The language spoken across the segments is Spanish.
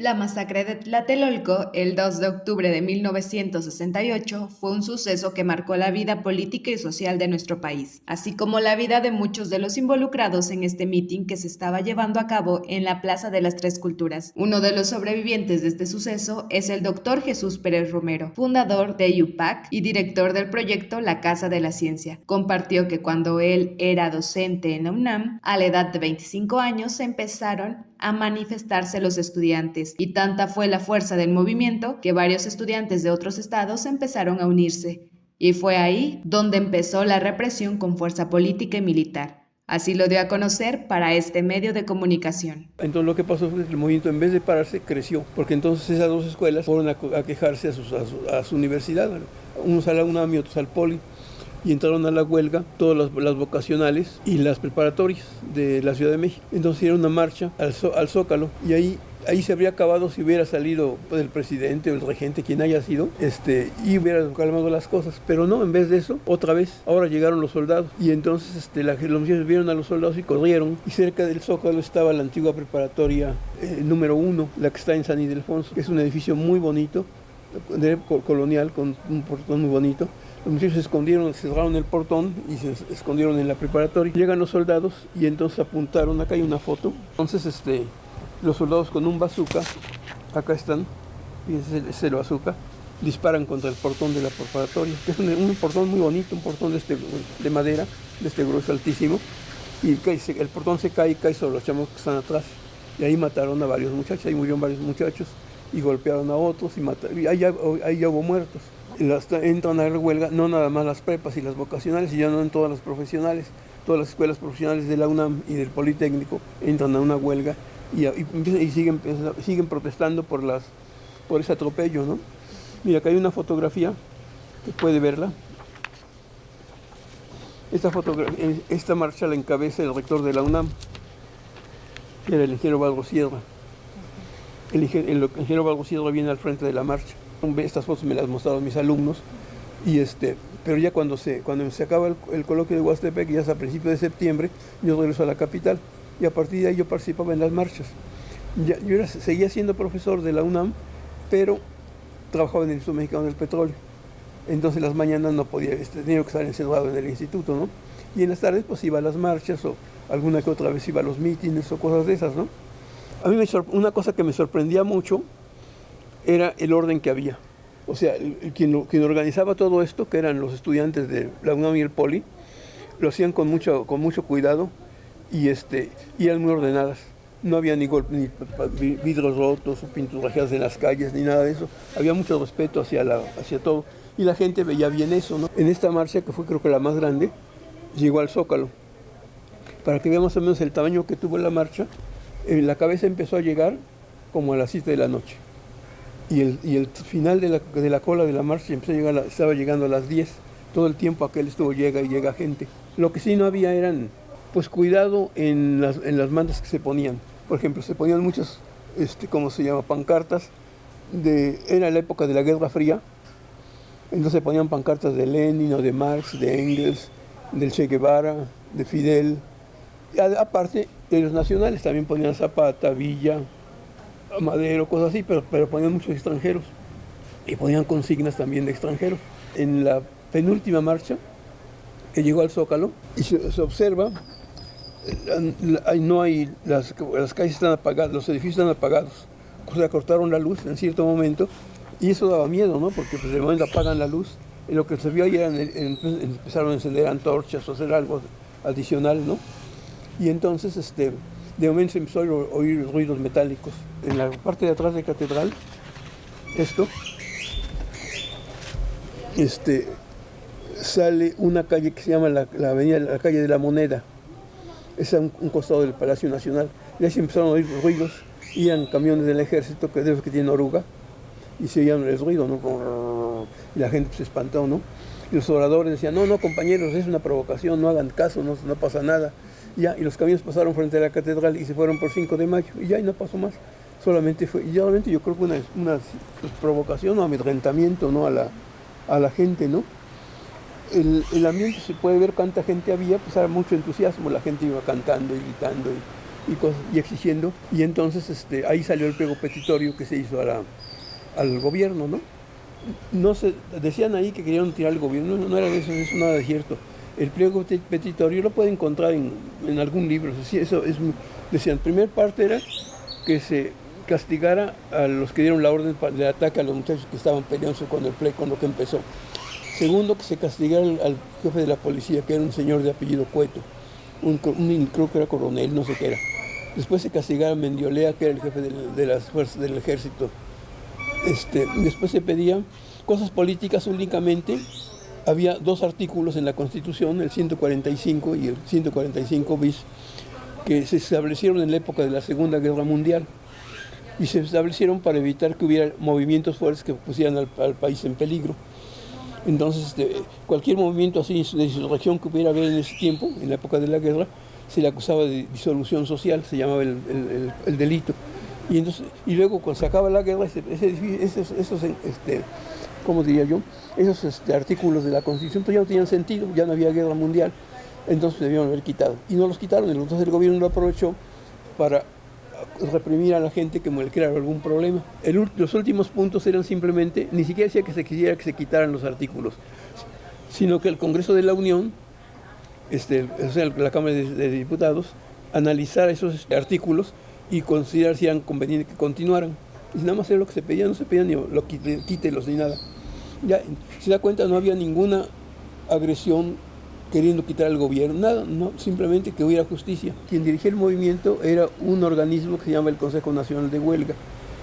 La masacre de Tlatelolco, el 2 de octubre de 1968, fue un suceso que marcó la vida política y social de nuestro país, así como la vida de muchos de los involucrados en este mitin que se estaba llevando a cabo en la Plaza de las Tres Culturas. Uno de los sobrevivientes de este suceso es el doctor Jesús Pérez Romero, fundador de IUPAC y director del proyecto La Casa de la Ciencia. Compartió que cuando él era docente en la UNAM, a la edad de 25 años, se empezaron a manifestarse los estudiantes, y tanta fue la fuerza del movimiento que varios estudiantes de otros estados empezaron a unirse, y fue ahí donde empezó la represión con fuerza política y militar. Así lo dio a conocer para este medio de comunicación. Entonces lo que pasó fue que el movimiento, en vez de pararse, creció, porque entonces esas dos escuelas fueron a quejarse a su universidad, unos a la UNAM y otros al Poli, y entraron a la huelga todas las vocacionales y las preparatorias de la Ciudad de México. Entonces hicieron una marcha al Zócalo, y ahí se habría acabado si hubiera salido el presidente o el regente, quien haya sido, y hubiera calmado las cosas. Pero no, en vez de eso, otra vez, ahora llegaron los soldados, y entonces los muchachos vieron a los soldados y corrieron, y cerca del Zócalo estaba la antigua preparatoria número 1, la que está en San Ildefonso, que es un edificio muy bonito, colonial, con un portón muy bonito. Los muchachos se escondieron, cerraron el portón y se escondieron en la preparatoria. Llegan los soldados y entonces apuntaron, acá hay una foto. Entonces los soldados con un bazooka, acá están, y es el bazooka, disparan contra el portón de la preparatoria, que es un portón muy bonito, un portón de madera, de este grueso altísimo, y el portón se cae y cae sobre los chamos que están atrás. Y ahí mataron a varios muchachos, ahí murieron varios muchachos, y golpearon a otros, y ahí ya hubo muertos. Entran a la huelga, no nada más las prepas y las vocacionales, sino no en todas las profesionales. Todas las escuelas profesionales de la UNAM y del Politécnico entran a una huelga y siguen protestando por ese atropello, ¿no? Mira, acá hay una fotografía, que puede verla. Esta marcha la encabeza el rector de la UNAM, que era el ingeniero Valgo Sierra. El ingeniero Valgo Sierra viene al frente de la marcha. Estas fotos me las mostraron mis alumnos, pero ya cuando se acaba el coloquio de Huastepec, ya es a principios de septiembre, yo regreso a la capital, y a partir de ahí yo participaba en las marchas. Seguía siendo profesor de la UNAM, pero trabajaba en el Instituto Mexicano del Petróleo. Entonces las mañanas no podía, tenía que estar encerrado en el instituto, ¿no? Y en las tardes pues iba a las marchas, o alguna que otra vez iba a los mítines o cosas de esas, ¿no? A mí una cosa que me sorprendía mucho era el orden que había. O sea, quien organizaba todo esto, que eran los estudiantes de la UNAM y el Poli, lo hacían con mucho cuidado, y eran muy ordenadas. No había ni vidrios rotos o pinturrajeadas en las calles, ni nada de eso. Había mucho respeto hacia todo. Y la gente veía bien eso, ¿no? En esta marcha, que fue creo que la más grande, llegó al Zócalo. Para que vean más o menos el tamaño que tuvo la marcha, la cabeza empezó a llegar como a las 7 de la noche. Y el final de la cola de la marcha estaba llegando a las 10. Todo el tiempo aquel llega gente. Lo que sí no había eran, pues, cuidado en las mantas que se ponían. Por ejemplo, se ponían muchas, ¿cómo se llama?, pancartas. Era la época de la Guerra Fría. Entonces se ponían pancartas de Lenin o de Marx, de Engels, del Che Guevara, de Fidel. Y aparte de los nacionales también ponían Zapata, Villa, Madero, cosas así, pero ponían muchos extranjeros, y ponían consignas también de extranjeros. En la penúltima marcha que llegó al Zócalo, y se observa, las calles están apagadas, los edificios están apagados, o sea, cortaron la luz en cierto momento, y eso daba miedo, ¿no? Porque pues, de momento apagan la luz, y lo que se vio ahí empezaron a encender antorchas o hacer algo adicional, ¿no? Y entonces, de momento se empezó a oír ruidos metálicos. En la parte de atrás de la catedral, sale una calle que se llama la calle de la Moneda. Es a un costado del Palacio Nacional. Y ahí se empezaron a oír ruidos, y eran camiones del ejército que tienen oruga, y se oían el ruido, ¿no? Y la gente se espantó, ¿no? Y los oradores decían, no, compañeros, es una provocación, no hagan caso, no pasa nada. Y los camiones pasaron frente a la catedral y se fueron por 5 de mayo, y no pasó más. Solamente yo creo que una provocación o amedrentamiento, ¿no?, a la gente, ¿no? El ambiente, se puede ver cuánta gente había, pues era mucho entusiasmo, la gente iba cantando y gritando, y exigiendo. Y entonces ahí salió el pliego petitorio que se hizo al gobierno, ¿no? No se, decían ahí que querían tirar al gobierno, no era de eso, nada de cierto. El pliego petitorio lo puede encontrar en algún libro. Decían, primera parte era que se castigara a los que dieron la orden de ataque a los muchachos que estaban peleándose cuando que empezó. Segundo, que se castigara al jefe de la policía, que era un señor de apellido Cueto, creo que era coronel, no sé qué era. Después se castigara a Mendiolea, que era el jefe de las fuerzas del ejército. Después se pedían cosas políticas únicamente. Había 2 artículos en la Constitución, el 145 y el 145 bis, que se establecieron en la época de la Segunda Guerra Mundial y se establecieron para evitar que hubiera movimientos fuertes que pusieran al país en peligro. Entonces, cualquier movimiento así de insurrección que hubiera habido en ese tiempo, en la época de la guerra, se le acusaba de disolución social, se llamaba el delito. Y luego, cuando se acaba la guerra, ¿cómo diría yo? Esos artículos de la Constitución pues ya no tenían sentido, ya no había guerra mundial, entonces debían haber quitado. Y no los quitaron, entonces el gobierno lo aprovechó para reprimir a la gente que le creara algún problema. Los últimos puntos eran simplemente, ni siquiera decía que se quisiera que se quitaran los artículos, sino que el Congreso de la Unión, o sea, la Cámara de Diputados, analizara esos artículos y considerar si eran convenientes que continuaran. Y nada más era lo que se pedía, no se pedía ni quítelos ni nada. Ya se da cuenta, no había ninguna agresión queriendo quitar al gobierno, nada, no, simplemente que hubiera justicia. Quien dirigía el movimiento era un organismo que se llama el Consejo Nacional de Huelga,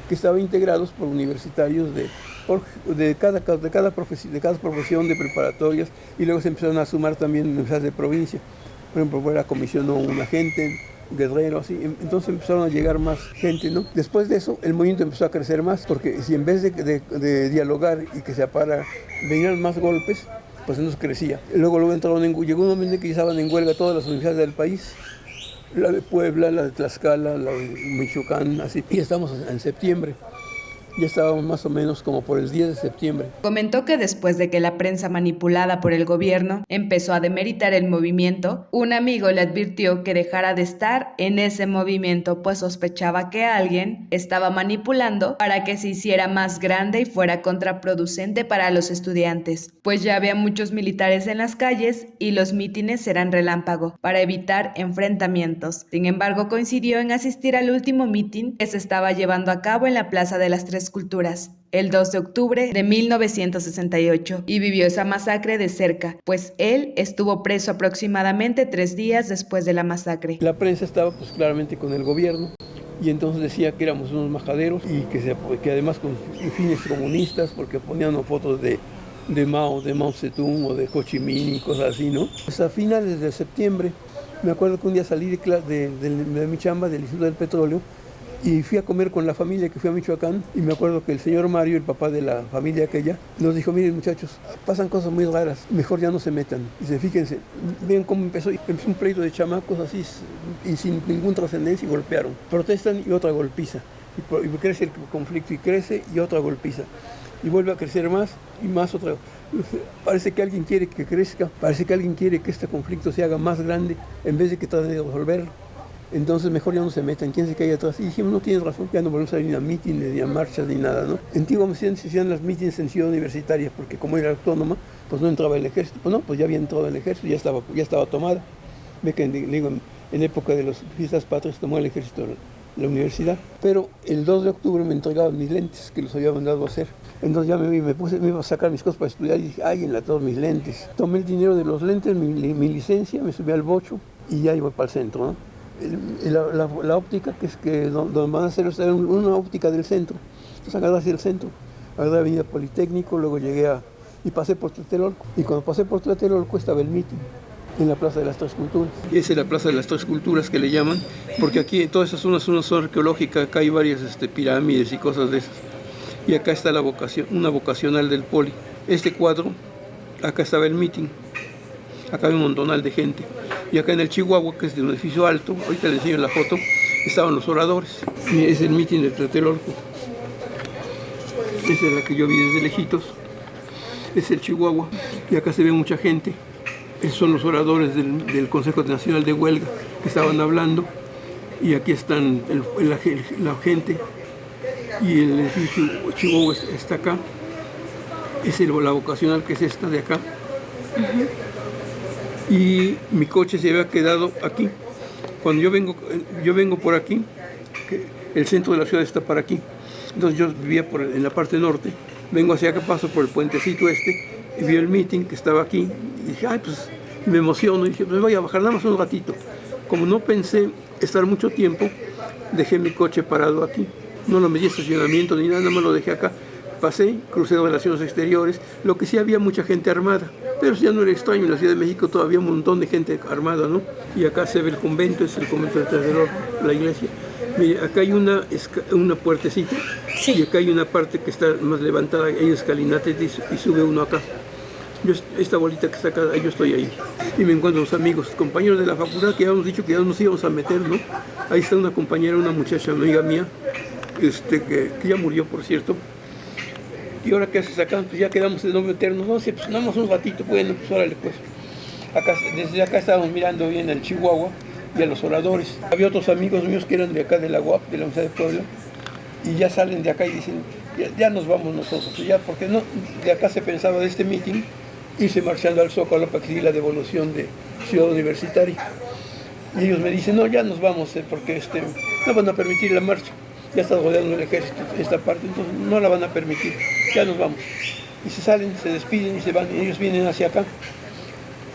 que estaba integrados por universitarios de cada profesión de preparatorias, y luego se empezaron a sumar también universidades de provincia. Por ejemplo, fuera comisionó un agente, Guerrero, así, entonces empezaron a llegar más gente, ¿no? Después de eso, el movimiento empezó a crecer más, porque si en vez de dialogar y que se apara, venían más golpes, pues entonces crecía. Luego llegó un momento en que estaban en huelga todas las universidades del país, la de Puebla, la de Tlaxcala, la de Michoacán, así. Y estamos en septiembre. Ya estábamos más o menos como por el 10 de septiembre. Comentó que después de que la prensa manipulada por el gobierno empezó a demeritar el movimiento, un amigo le advirtió que dejara de estar en ese movimiento, pues sospechaba que alguien estaba manipulando para que se hiciera más grande y fuera contraproducente para los estudiantes, pues ya había muchos militares en las calles y los mítines eran relámpago para evitar enfrentamientos. Sin embargo, coincidió en asistir al último mitin que se estaba llevando a cabo en la Plaza de las Tres Culturas, el 2 de octubre de 1968, y vivió esa masacre de cerca, pues él estuvo preso aproximadamente 3 días después de la masacre. La prensa estaba pues claramente con el gobierno, y entonces decía que éramos unos majaderos y que además con fines comunistas, porque ponían fotos de Mao Zedong o de Ho Chi Minh y cosas así, ¿no? Pues a finales de septiembre, me acuerdo que un día salí de mi chamba del Instituto del Petróleo, y fui a comer con la familia que fui a Michoacán, y me acuerdo que el señor Mario, el papá de la familia aquella, nos dijo: miren muchachos, pasan cosas muy raras, mejor ya no se metan. Y fíjense, ven cómo empezó un pleito de chamacos así, y sin ninguna trascendencia, y golpearon. Protestan y otra golpiza, y crece el conflicto, y crece y otra golpiza, y vuelve a crecer más y más otra. Parece que alguien quiere que crezca, parece que alguien quiere que este conflicto se haga más grande en vez de que traten de resolverlo. Entonces mejor ya no se metan, quién se cae atrás. Y dijimos: no tienes razón, ya no volvemos a ir ni a mítines, ni a marchas, ni nada, ¿no? Antiguamente se hacían las mítines en Ciudad Universitaria, porque como era autónoma, pues no entraba el ejército. Pues no, pues ya había entrado el ejército, ya estaba tomada. Ve que en época de las fiestas patrias tomó el ejército la universidad. Pero el 2 de octubre me entregaban mis lentes, que los había mandado a hacer. Entonces ya me iba a sacar mis cosas para estudiar, y dije: ay, enlatados mis lentes. Tomé el dinero de los lentes, mi licencia, me subí al bocho y ya iba para el centro, ¿no? La óptica, donde van a hacer una óptica del centro. Entonces agarré hacia el centro, agarré Avenida Politécnico, luego y pasé por Tlatelolco. Y cuando pasé por Tlatelolco estaba el mitin en la Plaza de las Tres Culturas. Y esa es la Plaza de las Tres Culturas que le llaman, porque aquí en todas esas zonas es una zona arqueológica, acá hay varias pirámides y cosas de esas. Y acá está una vocacional del Poli. Este cuadro, acá estaba el mitin. Acá hay un montonal de gente. Y acá en el Chihuahua, que es de un edificio alto, ahorita les enseño la foto, estaban los oradores. Y es el mitin de Tlatelolco. Esa es la que yo vi desde lejitos. Es el Chihuahua. Y acá se ve mucha gente. Esos son los oradores del Consejo Nacional de Huelga que estaban hablando. y aquí están la gente, y el edificio Chihuahua está acá, es la vocacional, que es esta de acá, y mi coche se había quedado aquí. Cuando yo vengo por aquí, que el centro de la ciudad está para aquí, entonces yo vivía en la parte norte, vengo hacia acá, paso por el puentecito y vi el meeting que estaba aquí, y dije, ay, pues me emociono, y dije, pues voy a bajar nada más un ratito. Como no pensé estar mucho tiempo, dejé mi coche parado aquí, no lo medí estacionamiento ni nada, nada más lo dejé acá. Pasé, crucé de Relaciones Exteriores, lo que sí había mucha gente armada, pero ya no era extraño, en la Ciudad de México todavía un montón de gente armada, ¿no? Y acá se ve el convento, es el convento detrás de la iglesia. Mire, acá hay una puertecita, sí, y acá hay una parte que está más levantada, hay escalinata y sube uno acá. Esta bolita que está acá, yo estoy ahí. Y me encuentro los amigos, compañeros de la facultad, que habíamos dicho que ya nos íbamos a meter, ¿no? Ahí está una compañera, una muchacha, amiga mía, que ya murió, por cierto. ¿Y ahora qué haces acá? Pues ya quedamos de no meternos. No sé, pues nada más un ratito. Bueno, pues órale, pues. Desde acá estábamos mirando bien al Chihuahua y a los oradores. Había otros amigos míos que eran de acá de la UAP, de la Universidad de Puebla, y ya salen de acá y dicen, ya nos vamos nosotros. Ya, porque no, de acá se pensaba de este meeting irse marchando al Zócalo para que la devolución de Ciudad Universitaria. Y ellos me dicen, no, ya nos vamos, porque no van a permitir la marcha. Ya está rodeando el ejército esta parte, entonces no la van a permitir, ya nos vamos. Y se salen, se despiden y se van, y ellos vienen hacia acá.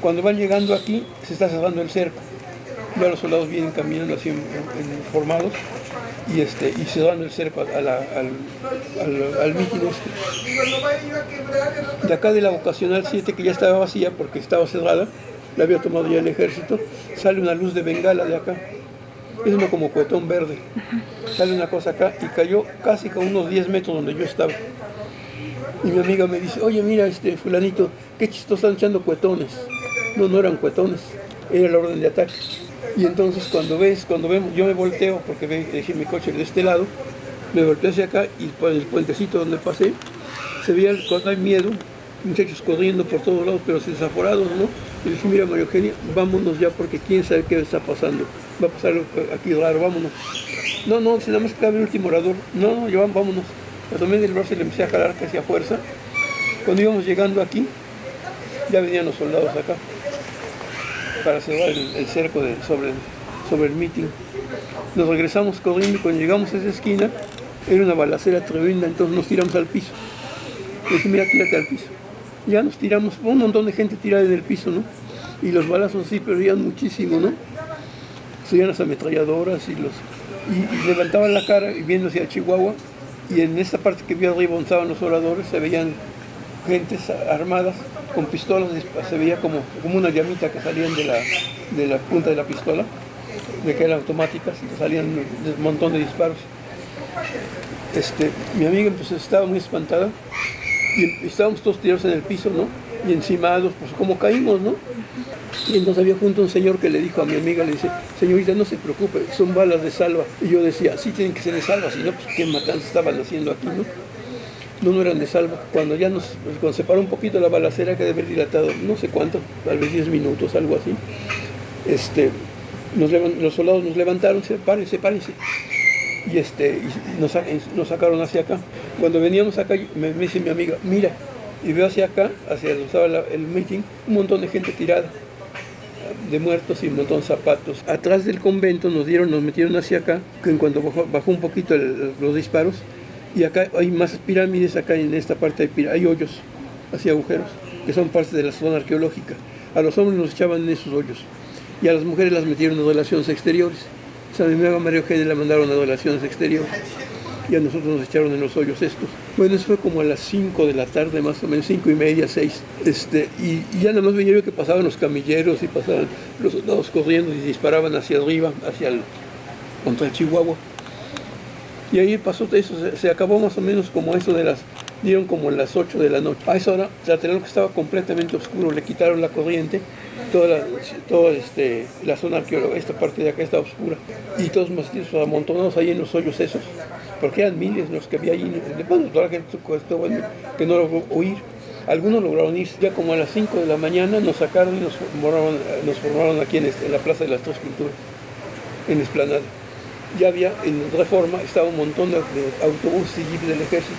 Cuando van llegando aquí, se está cerrando el cerco. Ya los soldados vienen caminando así formados y cerrando el cerco al mitin De acá de la vocacional 7, que ya estaba vacía porque estaba cerrada, la había tomado ya el ejército, sale una luz de bengala de acá. Es uno como cuetón verde. Sale una cosa acá y cayó casi con unos 10 metros donde yo estaba. Y mi amiga me dice, oye, mira, fulanito, qué chistoso, están echando cuetones. No eran cuetones, era la orden de ataque. Y entonces cuando vemos, yo me volteo, porque dejé mi coche de este lado, me volteo hacia acá y por el puentecito donde pasé, se veía cuando hay miedo, muchachos corriendo por todos lados, pero desaforados, ¿no? Y dije, mira, María Eugenia, vámonos ya porque quién sabe qué está pasando. Va a pasar aquí raro, vámonos. No, si nada más cabe el último orador. No, vámonos. La tomé del brazo y le empecé a jalar casi a fuerza. Cuando íbamos llegando aquí, ya venían los soldados acá para cerrar el cerco sobre el meeting. Nos regresamos corriendo y cuando llegamos a esa esquina, era una balacera tremenda, entonces nos tiramos al piso. Le dije, mira, tírate al piso. Ya nos tiramos, un montón de gente tirada en el piso, ¿no? Y los balazos sí perdían muchísimo, ¿no? Se oían las ametralladoras y levantaban la cara y viendo hacia Chihuahua, y en esta parte que vi arriba donde estaban los oradores se veían gentes armadas con pistolas, se veía como una llamita que salían de la punta de la pistola, de que eran automáticas, y salían un montón de disparos. Mi amiga entonces estaba muy espantada y estábamos todos tirados en el piso, ¿no? Y encimados, pues como caímos, ¿no? Y entonces había junto un señor que le dijo a mi amiga, le dice, señorita, no se preocupe, son balas de salva. Y yo decía, sí tienen que ser de salva, si no, pues qué matanza estaban haciendo aquí, ¿no? No eran de salva. Cuando se paró un poquito la balacera, que debe haber dilatado, no sé cuánto, tal vez 10 minutos, algo así, los soldados nos levantaron, párense. Y nos sacaron hacia acá. Cuando veníamos acá, me dice mi amiga, mira, y veo hacia acá, hacia donde estaba el meeting, un montón de gente tirada, de muertos y un montón de zapatos. Atrás del convento nos metieron hacia acá, que en cuanto bajó un poquito los disparos, y acá hay más pirámides, acá en esta parte hay hoyos, así agujeros, que son parte de la zona arqueológica. A los hombres nos echaban en esos hoyos, y a las mujeres las metieron en Relaciones Exteriores. O sea, a mi amiga María Eugenia la mandaron a Relaciones Exteriores, y a nosotros nos echaron en los hoyos estos. Bueno, eso fue como a las 5 de la tarde, más o menos, 5:30, 6. Y ya nada más veía yo que pasaban los camilleros y pasaban los soldados corriendo y disparaban hacia arriba, contra el Chihuahua. Y ahí pasó eso, se acabó más o menos como eso dieron como las 8 de la noche. A esa hora, Tlatelolco estaba completamente oscuro, le quitaron la corriente, toda la zona arqueológica, esta parte de acá estaba oscura. Y todos mastizos amontonados ahí en los hoyos esos, porque eran miles los que había ahí. Bueno, toda la gente que no logró huir. Algunos lograron ir. Ya como a las 5 de la mañana nos sacaron y nos formaron aquí en la Plaza de las Tres Culturas, en la explanada. ya había, en Reforma, estaba un montón de autobuses y jeeps del ejército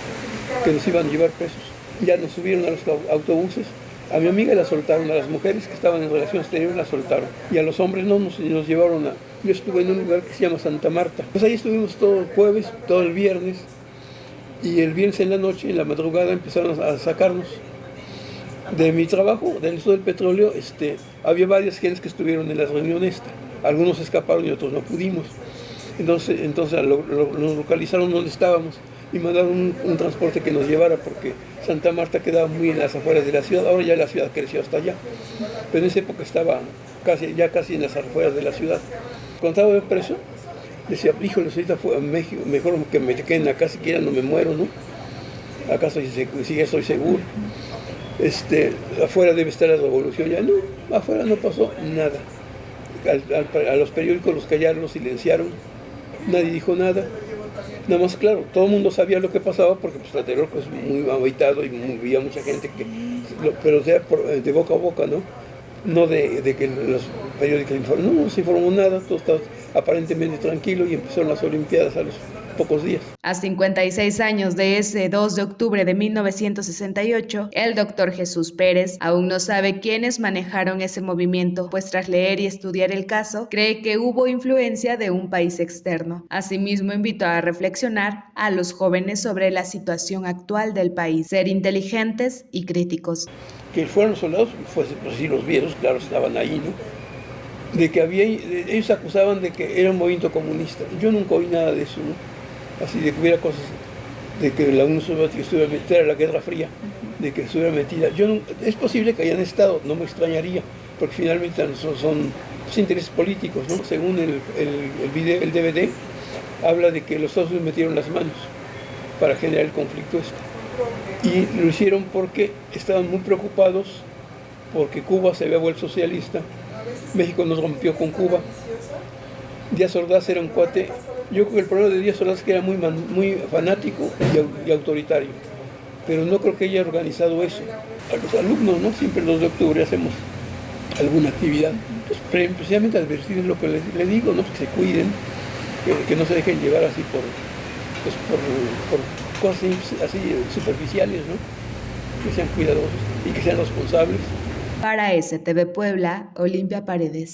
que nos iban a llevar presos. Ya nos subieron a los autobuses. A mi amiga la soltaron, a las mujeres que estaban en relaciones exteriores la soltaron. Y a los hombres no, nos llevaron a... Yo estuve en un lugar que se llama Santa Marta. Pues ahí estuvimos todo el jueves, todo el viernes. Y el viernes en la noche, en la madrugada, empezaron a sacarnos. De mi trabajo, del Instituto del Petróleo, había varias gentes que estuvieron en la reunión esta. Algunos escaparon y otros no pudimos. Entonces nos localizaron donde estábamos y mandaron un transporte que nos llevara, porque Santa Marta quedaba muy en las afueras de la ciudad. Ahora ya la ciudad creció hasta allá, pero en esa época estaba casi en las afueras de la ciudad. Cuando estaba yo preso, decía, híjole, ahorita fue a México, mejor que me queden acá, siquiera no me muero, ¿no? Acá sí ya estoy seguro. Afuera debe estar la revolución. Ya no, afuera no pasó nada. A los periódicos los callaron, los silenciaron, nadie dijo nada. Nada más, claro, todo el mundo sabía lo que pasaba, porque pues, Tlatelolco es muy habitado y había mucha gente pero de boca a boca, ¿no? No de que los periódicos informaron, no se informó nada, todo estaba aparentemente tranquilo y empezaron las Olimpiadas a los pocos días. A 56 años de ese 2 de octubre de 1968, el doctor Jesús Pérez aún no sabe quiénes manejaron ese movimiento, pues tras leer y estudiar el caso, cree que hubo influencia de un país externo. Asimismo, invitó a reflexionar a los jóvenes sobre la situación actual del país, ser inteligentes y críticos. Que fueron los soldados, pues sí, los viejos, claro, estaban ahí, ¿no? De que ellos acusaban de que era un movimiento comunista. Yo nunca oí nada de eso, ¿no? Así de que hubiera cosas, de que la Unión Soviética estuviera metida en la Guerra Fría, de que estuviera metida. Es posible que hayan estado, no me extrañaría, porque finalmente son intereses políticos, ¿no? Según el DVD, habla de que los Estados Unidos metieron las manos para generar el conflicto Y lo hicieron porque estaban muy preocupados, porque Cuba se había vuelto socialista, México nos rompió con Cuba. Díaz Ordaz era un cuate. Yo creo que el problema de Díaz Ordaz es que era muy fanático y autoritario, pero no creo que haya organizado eso. A los alumnos, ¿no? Siempre el 2 de octubre hacemos alguna actividad, pues, precisamente advertirles lo que les digo, ¿no? Que se cuiden, que no se dejen llevar así por cosas así superficiales, ¿no? Que sean cuidadosos y que sean responsables. Para STV Puebla, Olimpia Paredes.